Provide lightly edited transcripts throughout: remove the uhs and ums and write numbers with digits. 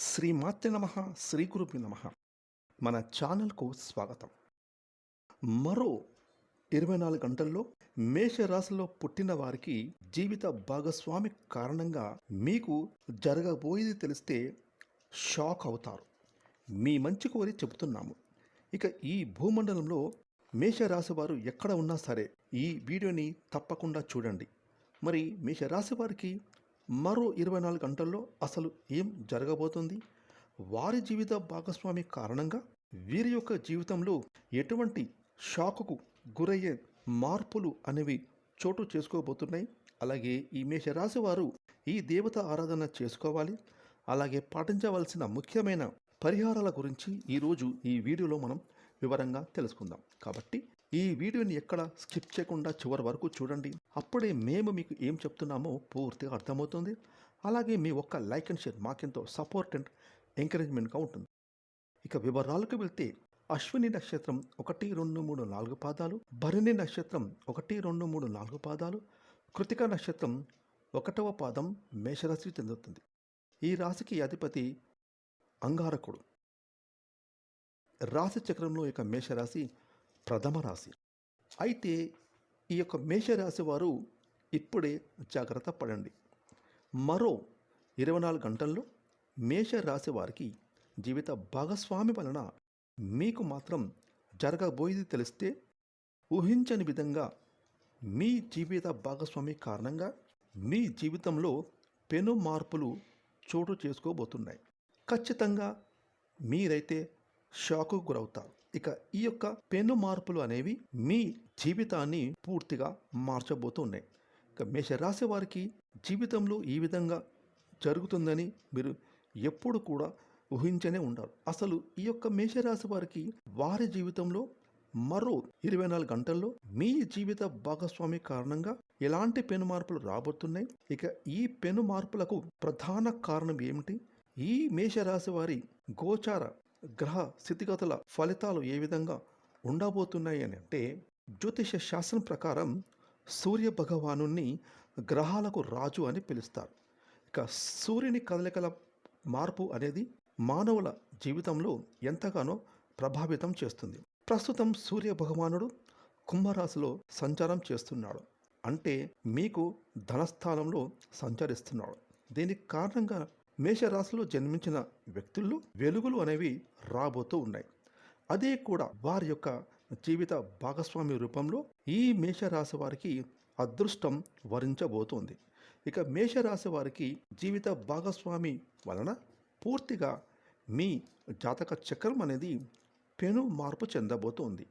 శ్రీమాత్రే నమః. శ్రీ గురుభ్యో నమః. మన ఛానల్కు స్వాగతం. మరో 24 గంటల్లో మేషరాశిలో పుట్టిన వారికి జీవిత భాగస్వామి కారణంగా మీకు జరగబోయేది తెలిస్తే షాక్ అవుతారు. మీ మంచి కోరి చెబుతున్నాము. ఇక ఈ భూమండలంలో మేషరాశి వారు ఎక్కడ ఉన్నా సరే ఈ వీడియోని తప్పకుండా చూడండి. మరి మేషరాశి వారికి మరో 24 గంటల్లో అసలు ఏం జరగబోతుంది? వారి జీవిత భాగస్వామి కారణంగా వీరి యొక్క జీవితంలో ఎటువంటి షాకుకు గురయ్యే మార్పులు అనేవి చోటు చేసుకోబోతున్నాయి. అలాగే ఈ మేషరాశి వారు ఈ దేవత ఆరాధన చేసుకోవాలి. అలాగే పాటించవలసిన ముఖ్యమైన పరిహారాల గురించి ఈరోజు ఈ వీడియోలో మనం వివరంగా తెలుసుకుందాం. కాబట్టి ఈ వీడియోని ఎక్కడ స్కిప్ చేయకుండా చివరి వరకు చూడండి. అప్పుడే మేము మీకు ఏం చెప్తున్నామో పూర్తిగా అర్థమవుతుంది. అలాగే మీ ఒక్క లైక్ అండ్ షేర్ మాకెంతో సపోర్ట్ అండ్ ఎంకరేజ్మెంట్గా ఉంటుంది. ఇక వివరాలకు వెళ్తే అశ్విని నక్షత్రం 1, 2, 3, 4 పాదాలు, భరణి నక్షత్రం 1, 2, 3, 4 పాదాలు, కృతిక నక్షత్రం 1వ పాదం మేషరాశి చెందుతుంది. ఈ రాశికి అధిపతి అంగారకుడు. రాశి చక్రంలో ఇక మేషరాశి ప్రథమ రాశి. అయితే ఈ యొక్క మేషరాశి వారు ఇప్పుడే జాగ్రత్త పడండి. మరో 24 గంటల్లో మేషరాశి వారికి జీవిత భాగస్వామి వలన మీకు మాత్రం జరగబోయేది తెలిస్తే ఊహించని విధంగా మీ జీవిత భాగస్వామి కారణంగా మీ జీవితంలో పెను మార్పులు చోటు చేసుకోబోతున్నాయి. ఖచ్చితంగా మీరైతే షాకు గురవుతారు. ఇక ఈ యొక్క పెను మార్పులు అనేవి మీ జీవితాన్ని పూర్తిగా మార్చబోతున్నాయి. ఇక మేషరాశి వారికి జీవితంలో ఈ విధంగా జరుగుతుందని మీరు ఎప్పుడు కూడా ఊహించనే ఉంటారు. అసలు ఈ యొక్క మేషరాశి వారికి వారి జీవితంలో మరో 24 గంటల్లో మీ జీవిత భాగస్వామి కారణంగా ఎలాంటి పెను మార్పులు రాబోతున్నాయి? ఇక ఈ పెను మార్పులకు ప్రధాన కారణం ఏమిటి? ఈ మేషరాశి వారి గోచార గ్రహ స్థితిగతుల ఫలితాలు ఏ విధంగా ఉండబోతున్నాయి అని అంటే, జ్యోతిష శాస్త్రం ప్రకారం సూర్య భగవానుని గ్రహాలకు రాజు అని పిలుస్తారు. ఇక సూర్యుని కదలికల మార్పు అనేది మానవుల జీవితంలో ఎంతగానో ప్రభావితం చేస్తుంది. ప్రస్తుతం సూర్య భగవానుడు కుంభరాశిలో సంచారం చేస్తున్నాడు. అంటే మీకు ధనస్థానంలో సంచరిస్తున్నాడు. దీనికి కారణంగా మేషరాశిలో జన్మించిన వ్యక్తుల్లో వెలుగులు అనేవి రాబోతూ ఉన్నాయి. అదే కూడా వారి యొక్క జీవిత భాగస్వామి రూపంలో ఈ మేషరాశి వారికి అదృష్టం వరించబోతోంది. ఇక మేషరాశి వారికి జీవిత భాగస్వామి వలన పూర్తిగా మీ జాతక చక్రం అనేది పెను మార్పు చెందబోతోంది.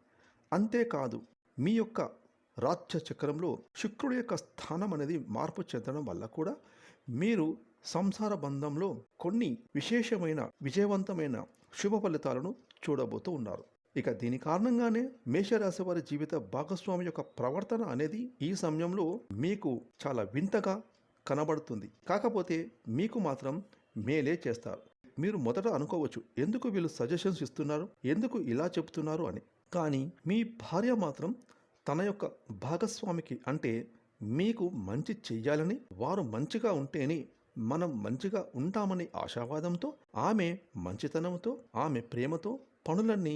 అంతేకాదు మీ యొక్క రాజ్య చక్రంలో శుక్రుడి యొక్క స్థానం అనేది మార్పు చెందడం వల్ల కూడా మీరు సంసార బంధంలో కొన్ని విశేషమైన విజయవంతమైన శుభ ఫలితాలను చూడబోతూ ఉన్నారు. ఇక దీని కారణంగానే మేషరాశి వారి జీవిత భాగస్వామి యొక్క ప్రవర్తన అనేది ఈ సమయంలో మీకు చాలా వింతగా కనబడుతుంది. కాకపోతే మీకు మాత్రం మేలే చేస్తారు. మీరు మొదట అనుకోవచ్చు, ఎందుకు వీళ్ళు సజెషన్స్ ఇస్తున్నారు, ఎందుకు ఇలా చెప్తున్నారు అని. కానీ మీ భార్య మాత్రం తన యొక్క భాగస్వామికి అంటే మీకు మంచి చెయ్యాలని, వారు మంచిగా ఉంటేనే మనం మంచిగా ఉంటామని ఆశావాదంతో, ఆమె మంచితనంతో, ఆమె ప్రేమతో పనులన్నీ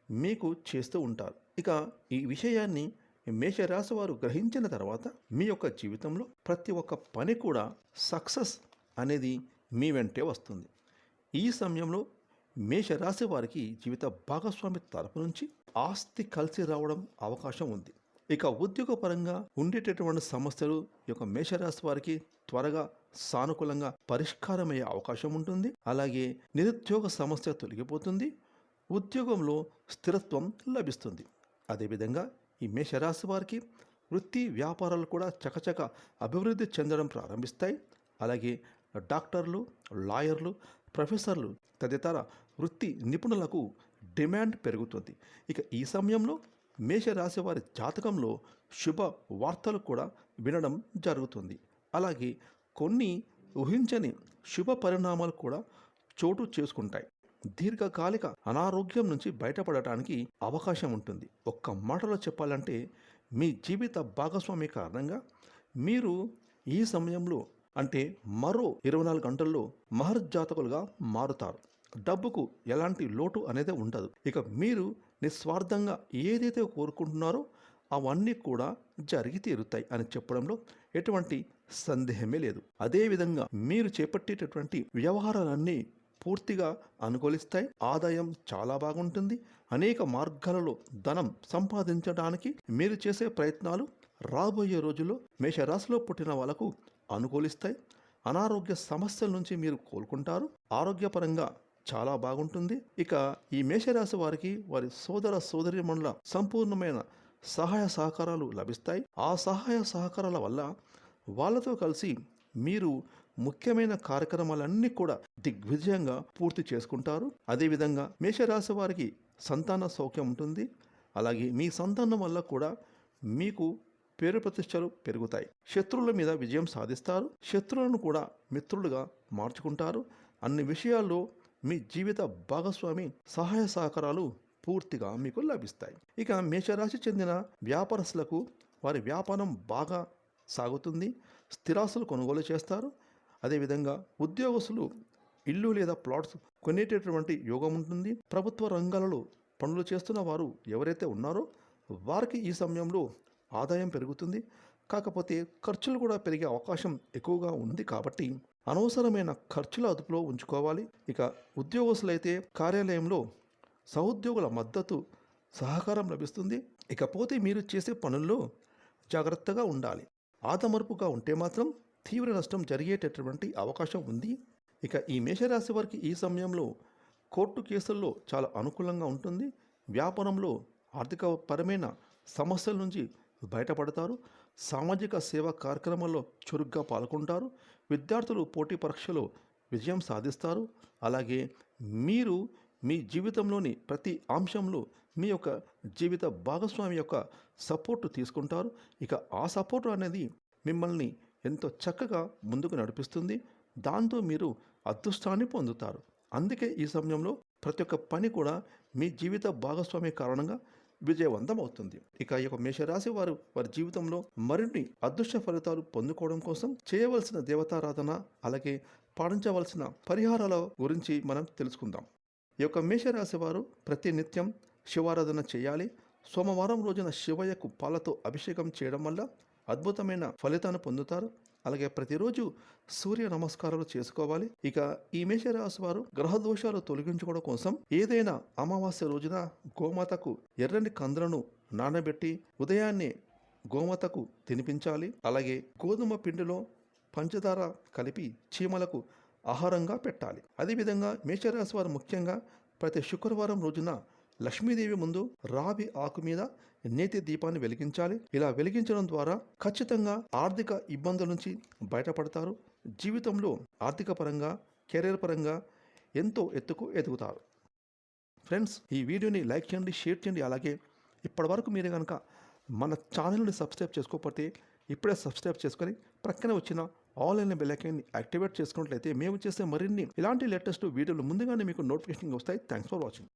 మీకు చేస్తూ ఉంటారు. ఇక ఈ విషయాన్ని మేషరాశి వారు గ్రహించిన తర్వాత మీ యొక్క జీవితంలో ప్రతి ఒక్క పని కూడా సక్సెస్ అనేది మీ వెంటే వస్తుంది. ఈ సమయంలో మేషరాశి వారికి జీవిత భాగస్వామి తరపు నుంచి ఆస్తి కలిసి రావడం అవకాశం ఉంది. ఇక ఉద్యోగపరంగా ఉండేటటువంటి సమస్యలు ఈ యొక్క మేషరాశి వారికి త్వరగా సానుకూలంగా పరిష్కారమయ్యే అవకాశం ఉంటుంది. అలాగే నిరుద్యోగ సమస్య తొలగిపోతుంది. ఉద్యోగంలో స్థిరత్వం లభిస్తుంది. అదేవిధంగా ఈ మేషరాశి వారికి వృత్తి వ్యాపారాలు కూడా చకచక అభివృద్ధి చెందడం ప్రారంభిస్తాయి. అలాగే డాక్టర్లు, లాయర్లు, ప్రొఫెసర్లు తదితర వృత్తి నిపుణులకు డిమాండ్ పెరుగుతుంది. ఇక ఈ సమయంలో మేషరాశి వారి జాతకంలో శుభ వార్తలు కూడా వినడం జరుగుతుంది. అలాగే కొన్ని ఊహించని శుభ పరిణామాలు కూడా చోటు చేసుకుంటాయి. దీర్ఘకాలిక అనారోగ్యం నుంచి బయటపడటానికి అవకాశం ఉంటుంది. ఒక్క మాటలో చెప్పాలంటే మీ జీవిత భాగస్వామి కారణంగా మీరు ఈ సమయంలో అంటే మరో 24 గంటల్లో మహర్జాతకులుగా మారుతారు. డబ్బుకు ఎలాంటి లోటు అనేది ఉండదు. ఇక మీరు నిస్వార్థంగా ఏదైతే కోరుకుంటున్నారో అవన్నీ కూడా జరిగి తీరుతాయి అని చెప్పడంలో ఎటువంటి సందేహమే లేదు. అదేవిధంగా మీరు చేపట్టేటటువంటి వ్యవహారాలన్నీ పూర్తిగా అనుకూలిస్తాయి. ఆదాయం చాలా బాగుంటుంది. అనేక మార్గాలలో ధనం సంపాదించడానికి మీరు చేసే ప్రయత్నాలు రాబోయే రోజుల్లో మేషరాశిలో పుట్టిన వాళ్ళకు అనుకూలిస్తాయి. అనారోగ్య సమస్యల నుంచి మీరు కోలుకుంటారు. ఆరోగ్యపరంగా చాలా బాగుంటుంది. ఇక ఈ మేషరాశి వారికి వారి సోదర సోదరీమణుల సంపూర్ణమైన సహాయ సహకారాలు లభిస్తాయి. ఆ సహాయ సహకారాల వల్ల వాళ్ళతో కలిసి మీరు ముఖ్యమైన కార్యక్రమాలన్నీ కూడా దిగ్విజయంగా పూర్తి చేసుకుంటారు. అదేవిధంగా మేషరాశి వారికి సంతాన సౌఖ్యం ఉంటుంది. అలాగే మీ సంతానం వల్ల కూడా మీకు పేరు ప్రతిష్టలు పెరుగుతాయి. శత్రువుల మీద విజయం సాధిస్తారు. శత్రువులను కూడా మిత్రులుగా మార్చుకుంటారు. అన్ని విషయాల్లో మీ జీవిత భాగస్వామి సహాయ సహకారాలు పూర్తిగా మీకు లభిస్తాయి. ఇక మేషరాశి చెందిన వ్యాపారస్తులకు వారి వ్యాపారం బాగా సాగుతుంది. స్థిరాస్తులు కొనుగోలు చేస్తారు. అదేవిధంగా ఉద్యోగస్తులు ఇల్లు లేదా ప్లాట్స్ కొనేటటువంటి యోగం ఉంటుంది. ప్రభుత్వ రంగాలలో పనులు చేస్తున్న వారు ఎవరైతే ఉన్నారో వారికి ఈ సమయంలో ఆదాయం పెరుగుతుంది. కాకపోతే ఖర్చులు కూడా పెరిగే అవకాశం ఎక్కువగా ఉంది కాబట్టి అనవసరమైన ఖర్చుల అదుపులో ఉంచుకోవాలి. ఇక ఉద్యోగస్తులైతే కార్యాలయంలో సహోద్యోగుల మద్దతు సహకారం లభిస్తుంది. ఇకపోతే మీరు చేసే పనుల్లో జాగ్రత్తగా ఉండాలి. ఆదమర్పుగా ఉంటే మాత్రం తీవ్ర నష్టం జరిగేటటువంటి అవకాశం ఉంది. ఇక ఈ మేషరాశి వారికి ఈ సమయంలో కోర్టు కేసుల్లో చాలా అనుకూలంగా ఉంటుంది. వ్యాపారంలో ఆర్థికపరమైన సమస్యల నుంచి బయటపడతారు. సామాజిక సేవా కార్యక్రమాల్లో చురుగ్గా పాల్గొంటారు. విద్యార్థులు పోటీ పరీక్షలో విజయం సాధిస్తారు. అలాగే మీరు మీ జీవితంలోని ప్రతి అంశంలో మీ యొక్క జీవిత భాగస్వామి యొక్క సపోర్టు తీసుకుంటారు. ఇక ఆ సపోర్టు అనేది మిమ్మల్ని ఎంతో చక్కగా ముందుకు నడిపిస్తుంది. దాంతో మీరు అదృష్టాన్ని పొందుతారు. అందుకే ఈ సమయంలో ప్రతి ఒక్క పని కూడా మీ జీవిత భాగస్వామి కారణంగా విజయవంతం అవుతుంది. ఇక ఈ యొక్క మేషరాశి వారు వారి జీవితంలో మరిన్ని అదృష్ట ఫలితాలు పొందుకోవడం కోసం చేయవలసిన దేవతారాధన అలాగే పాటించవలసిన పరిహారాల గురించి మనం తెలుసుకుందాం. ఈ యొక్క మేషరాశి వారు ప్రతి నిత్యం శివారాధన చేయాలి. సోమవారం రోజున శివయ్యకు పాలతో అభిషేకం చేయడం వల్ల అద్భుతమైన ఫలితాన్ని పొందుతారు. అలాగే ప్రతిరోజు సూర్య నమస్కారాలు చేసుకోవాలి. ఇక ఈ మేషరాశి వారు గ్రహ దోషాలు తొలగించుకోవడం కోసం ఏదైనా అమావాస్య రోజున గోమాతకు ఎర్రని కందులను నానబెట్టి ఉదయాన్నే గోమాతకు తినిపించాలి. అలాగే గోధుమ పిండిలో పంచదార కలిపి చీమలకు ఆహారంగా పెట్టాలి. అదేవిధంగా మేషరాశి వారు ముఖ్యంగా ప్రతి శుక్రవారం రోజున లక్ష్మీదేవి ముందు రావి ఆకు మీద నేతి దీపాన్ని వెలిగించాలి. ఇలా వెలిగించడం ద్వారా ఖచ్చితంగా ఆర్థిక ఇబ్బందుల నుంచి బయటపడతారు. జీవితంలో ఆర్థిక పరంగా కెరీర్ పరంగా ఎంతో ఎత్తుకు ఎదుగుతారు. ఫ్రెండ్స్, ఈ వీడియోని లైక్ చేయండి, షేర్ చేయండి. అలాగే ఇప్పటివరకు మీరు కనుక మన ఛానల్ని సబ్స్క్రైబ్ చేసుకోకపోతే ఇప్పుడే సబ్స్క్రైబ్ చేసుకొని ప్రక్కన వచ్చిన ఆల్ అనే బెల్ ఐకాన్ని యాక్టివేట్ చేసుకున్నట్లయితే మేము చేసే మరిన్ని ఇలాంటి లేటెస్ట్ వీడియోలు ముందుగానే మీకు నోటిఫికేషన్ వస్తాయి. Thanks for watching.